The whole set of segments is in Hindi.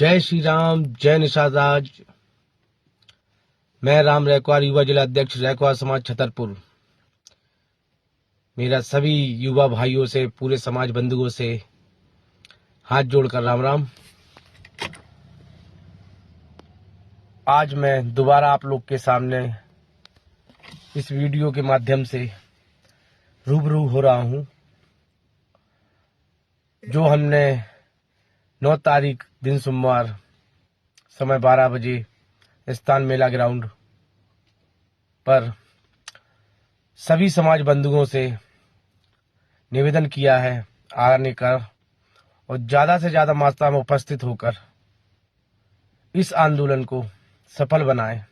जय श्री राम, जय निषाद। मैं राम रैकवार, युवा जिला अध्यक्ष रैकवार समाज छतरपुर। मेरा सभी युवा भाइयों से, पूरे समाज बंधुओं से हाथ जोड़कर राम राम। आज मैं दोबारा आप लोग के सामने इस वीडियो के माध्यम से रूबरू हो रहा हूं, जो हमने 9 तारीख दिन सोमवार समय 12 बजे स्थान मेला ग्राउंड पर सभी समाज बंधुओं से निवेदन किया है आने का, और ज़्यादा से ज़्यादा मात्रा में उपस्थित होकर इस आंदोलन को सफल बनाएं।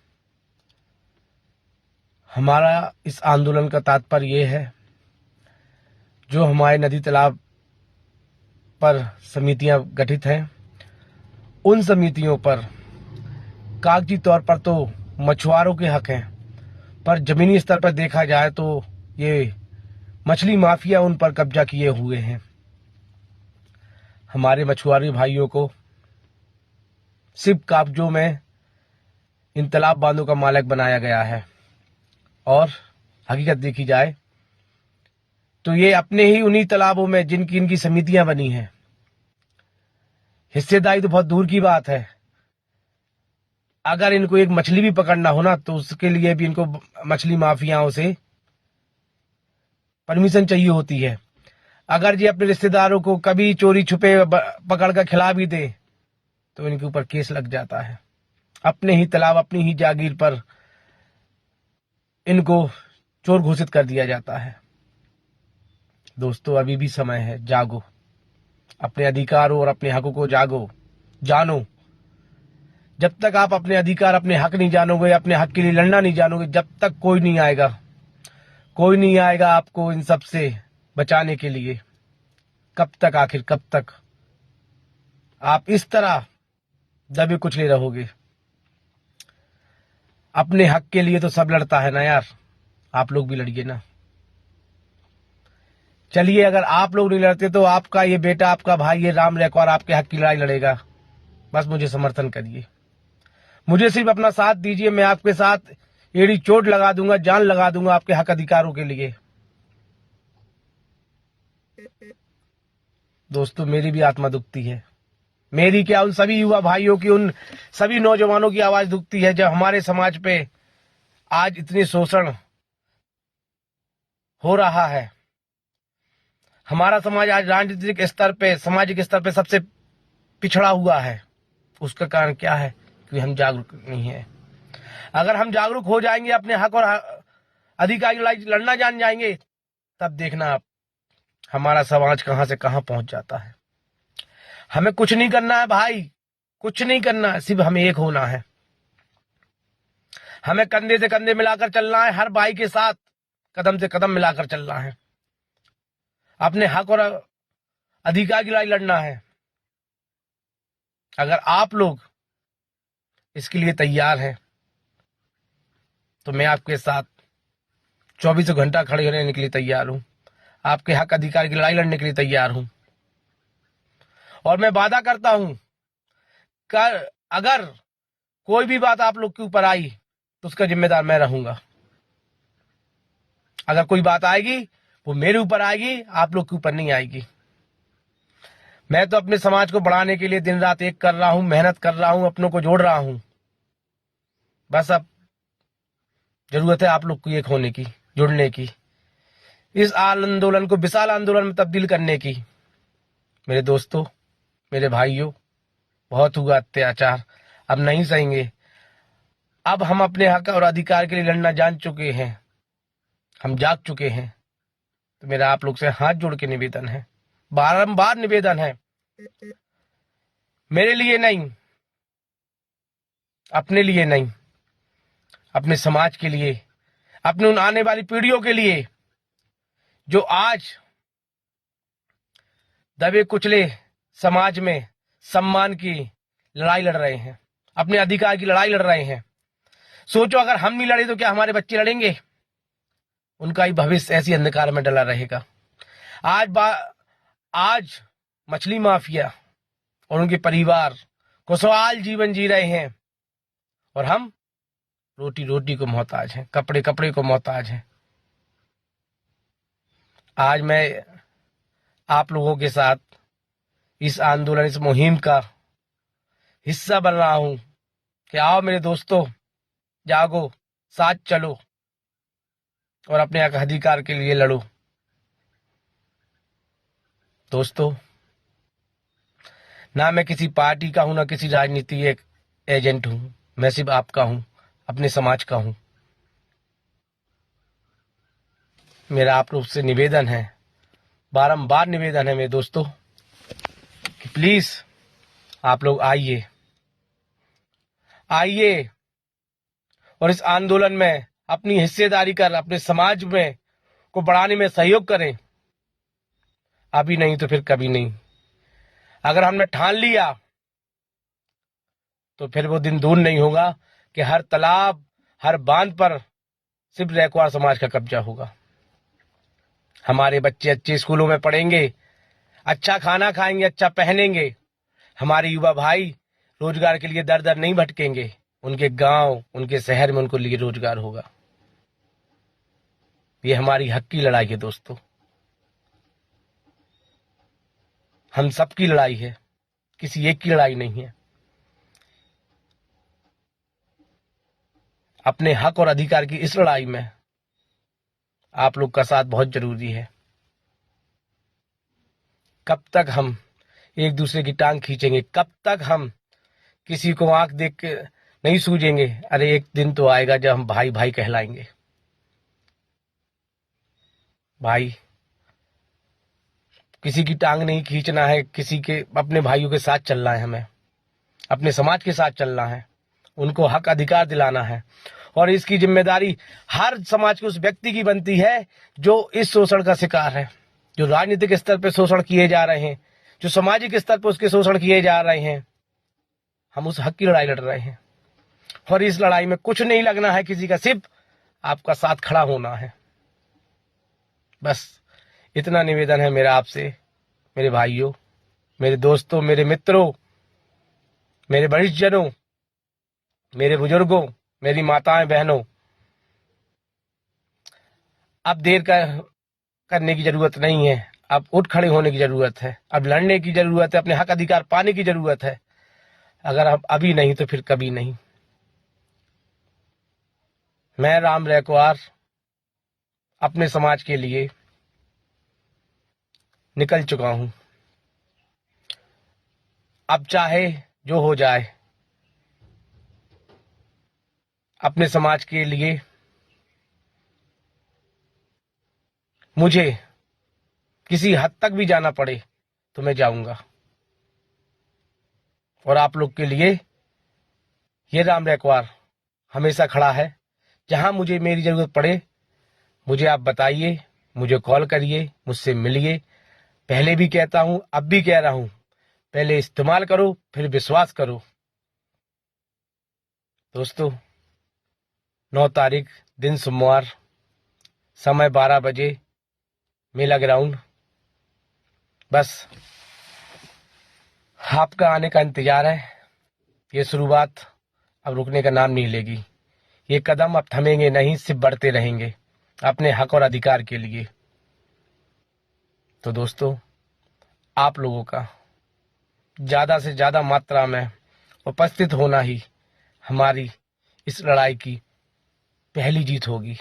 हमारा इस आंदोलन का तात्पर्य ये है, जो हमारे नदी तालाब पर समितियां गठित हैं, उन समितियों पर कागजी तौर पर तो मछुआरों के हक हैं, पर जमीनी स्तर पर देखा जाए तो ये मछली माफिया उन पर कब्जा किए हुए हैं। हमारे मछुआरे भाइयों को सिर्फ कागजों में इन तालाब बांधों का मालिक बनाया गया है, और हकीकत देखी जाए तो ये अपने ही उन्हीं तालाबों में जिनकी इनकी समितियां बनी हैं, हिस्सेदारी तो बहुत दूर की बात है। अगर इनको एक मछली भी पकड़ना हो ना, तो उसके लिए भी इनको मछली माफियाओं से परमिशन चाहिए होती है। अगर ये अपने रिश्तेदारों को कभी चोरी छुपे पकड़ कर खिला भी दे तो इनके ऊपर केस लग जाता है। अपने ही तालाब, अपनी ही जागीर पर इनको चोर घोषित कर दिया जाता है। दोस्तों, अभी भी समय है, जागो, अपने अधिकारों और अपने हकों को जागो, जानो। जब तक आप अपने अधिकार, अपने हक नहीं जानोगे, अपने हक के लिए लड़ना नहीं जानोगे, जब तक कोई नहीं आएगा आपको इन सब से बचाने के लिए। कब तक, आखिर कब तक आप इस तरह दबे कुचले रहोगे? अपने हक के लिए तो सब लड़ता है ना यार, आप लोग भी लड़िए ना। चलिए, अगर आप लोग नहीं लड़ते तो आपका ये बेटा, आपका भाई, ये राम रैकवार आपके हक की लड़ाई लड़ेगा। बस मुझे समर्थन करिए, मुझे सिर्फ अपना साथ दीजिए। मैं आपके साथ एड़ी चोट लगा दूंगा, जान लगा दूंगा आपके हक अधिकारों के लिए। दोस्तों, मेरी भी आत्मा दुखती है, मेरी क्या, उन सभी युवा भाइयों की, उन सभी नौजवानों की आवाज दुखती है, जब हमारे समाज पे आज इतनी शोषण हो रहा है। हमारा समाज आज राजनीतिक स्तर पे, सामाजिक स्तर पे सबसे पिछड़ा हुआ है। उसका कारण क्या है? कि हम जागरूक नहीं है। अगर हम जागरूक हो जाएंगे, अपने हक और अधिकार की लड़ाई लड़ना जान जाएंगे, तब देखना आप हमारा समाज कहां से कहां पहुंच जाता है। हमें कुछ नहीं करना है भाई, कुछ नहीं करना है, सिर्फ हमें एक होना है। हमें कंधे से कंधे मिलाकर चलना है, हर भाई के साथ कदम से कदम मिलाकर चलना है, अपने हक और अधिकार की लड़ाई लड़ना है। अगर आप लोग इसके लिए तैयार हैं तो मैं आपके साथ 24 घंटा खड़े रहने के लिए तैयार हूं, आपके हक अधिकार की लड़ाई लड़ने के लिए तैयार हूं। और मैं वादा करता हूं कि अगर कोई भी बात आप लोग के ऊपर आई तो उसका जिम्मेदार मैं रहूंगा। अगर कोई बात आएगी वो मेरे ऊपर आएगी, आप लोग के ऊपर नहीं आएगी। मैं तो अपने समाज को बढ़ाने के लिए दिन रात एक कर रहा हूं, मेहनत कर रहा हूं, अपनों को जोड़ रहा हूं। बस अब जरूरत है आप लोग को एक होने की, जुड़ने की, इस आंदोलन को विशाल आंदोलन में तब्दील करने की। मेरे दोस्तों, मेरे भाइयों, बहुत हुआ अत्याचार, अब नहीं सहेंगे। अब हम अपने हक और अधिकार के लिए लड़ना जान चुके हैं, हम जाग चुके हैं। तो मेरा आप लोग से हाथ जोड़ के निवेदन है, बारंबार निवेदन है, मेरे लिए नहीं, अपने लिए नहीं, अपने समाज के लिए, अपने उन आने वाली पीढ़ियों के लिए जो आज दबे कुचले समाज में सम्मान की लड़ाई लड़ रहे हैं, अपने अधिकार की लड़ाई लड़ रहे हैं। सोचो, अगर हम नहीं लड़े तो क्या हमारे बच्चे लड़ेंगे? उनका ही भविष्य ऐसी अंधकार में डला रहेगा। आज मछली माफिया और उनके परिवार खुशहाल जीवन जी रहे हैं और हम रोटी रोटी को मोहताज हैं, कपड़े कपड़े को मोहताज हैं। आज मैं आप लोगों के साथ इस आंदोलन, इस मुहिम का हिस्सा बन रहा हूं कि आओ मेरे दोस्तों, जागो, साथ चलो और अपने अधिकार के लिए लड़ो। दोस्तों, ना मैं किसी पार्टी का हूं, ना किसी राजनीति एक एजेंट हूं, मैं सिर्फ आपका हूं, अपने समाज का हूं। मेरा आप लोग से निवेदन है, बारंबार निवेदन है मेरे दोस्तों, कि प्लीज आप लोग आइए और इस आंदोलन में अपनी हिस्सेदारी कर अपने समाज में को बढ़ाने में सहयोग करें। अभी नहीं तो फिर कभी नहीं। अगर हमने ठान लिया तो फिर वो दिन दूर नहीं होगा कि हर तालाब, हर बांध पर सिर्फ रैकवार समाज का कब्जा होगा। हमारे बच्चे अच्छे स्कूलों में पढ़ेंगे, अच्छा खाना खाएंगे, अच्छा पहनेंगे। हमारे युवा भाई रोजगार के लिए दर दर नहीं भटकेंगे, उनके गांव, उनके शहर में उनको लिए रोजगार होगा। ये हमारी हक की लड़ाई है दोस्तों, हम सबकी लड़ाई है, किसी एक की लड़ाई नहीं है। अपने हक और अधिकार की इस लड़ाई में आप लोग का साथ बहुत जरूरी है। कब तक हम एक दूसरे की टांग खींचेंगे, कब तक हम किसी को आंख देख के नहीं सूझेंगे। अरे एक दिन तो आएगा जब हम भाई भाई कहलाएंगे। भाई, किसी की टांग नहीं खींचना है, किसी के अपने भाइयों के साथ चलना है, हमें अपने समाज के साथ चलना है, उनको हक अधिकार दिलाना है। और इसकी जिम्मेदारी हर समाज के उस व्यक्ति की बनती है जो इस शोषण का शिकार है, जो राजनीतिक स्तर पर शोषण किए जा रहे हैं, जो सामाजिक स्तर पर उसके शोषण किए जा रहे हैं। हम उस हक की लड़ाई लड़ रहे हैं और इस लड़ाई में कुछ नहीं लगना है किसी का, सिर्फ आपका साथ खड़ा होना है। बस इतना निवेदन है मेरा आपसे, मेरे भाइयों, मेरे दोस्तों, मेरे मित्रों, मेरे वरिष्ठ जनों, मेरे बुजुर्गों, मेरी माताएं बहनों, अब देर करने की जरूरत नहीं है। अब उठ खड़े होने की जरूरत है, अब लड़ने की जरूरत है, अपने हक अधिकार पाने की जरूरत है। अगर अब अभी नहीं तो फिर कभी नहीं। मैं राम रैकवार अपने समाज के लिए निकल चुका हूं। अब चाहे जो हो जाए, अपने समाज के लिए मुझे किसी हद तक भी जाना पड़े तो मैं जाऊंगा। और आप लोग के लिए ये राम रैकवार हमेशा खड़ा है। जहां मुझे मेरी जरूरत पड़े मुझे आप बताइए, मुझे कॉल करिए, मुझसे मिलिए। पहले भी कहता हूं, अब भी कह रहा हूं, पहले इस्तेमाल करो फिर विश्वास करो। दोस्तों, 9 तारीख दिन सोमवार, समय 12 बजे, मेला ग्राउंड। बस आपका आने का इंतजार है। ये शुरुआत अब रुकने का नाम नहीं लेगी। ये कदम अब थमेंगे नहीं, सिर्फ बढ़ते रहेंगे अपने हक और अधिकार के लिए। तो दोस्तों, आप लोगों का ज्यादा से ज्यादा मात्रा में उपस्थित होना ही हमारी इस लड़ाई की पहली जीत होगी।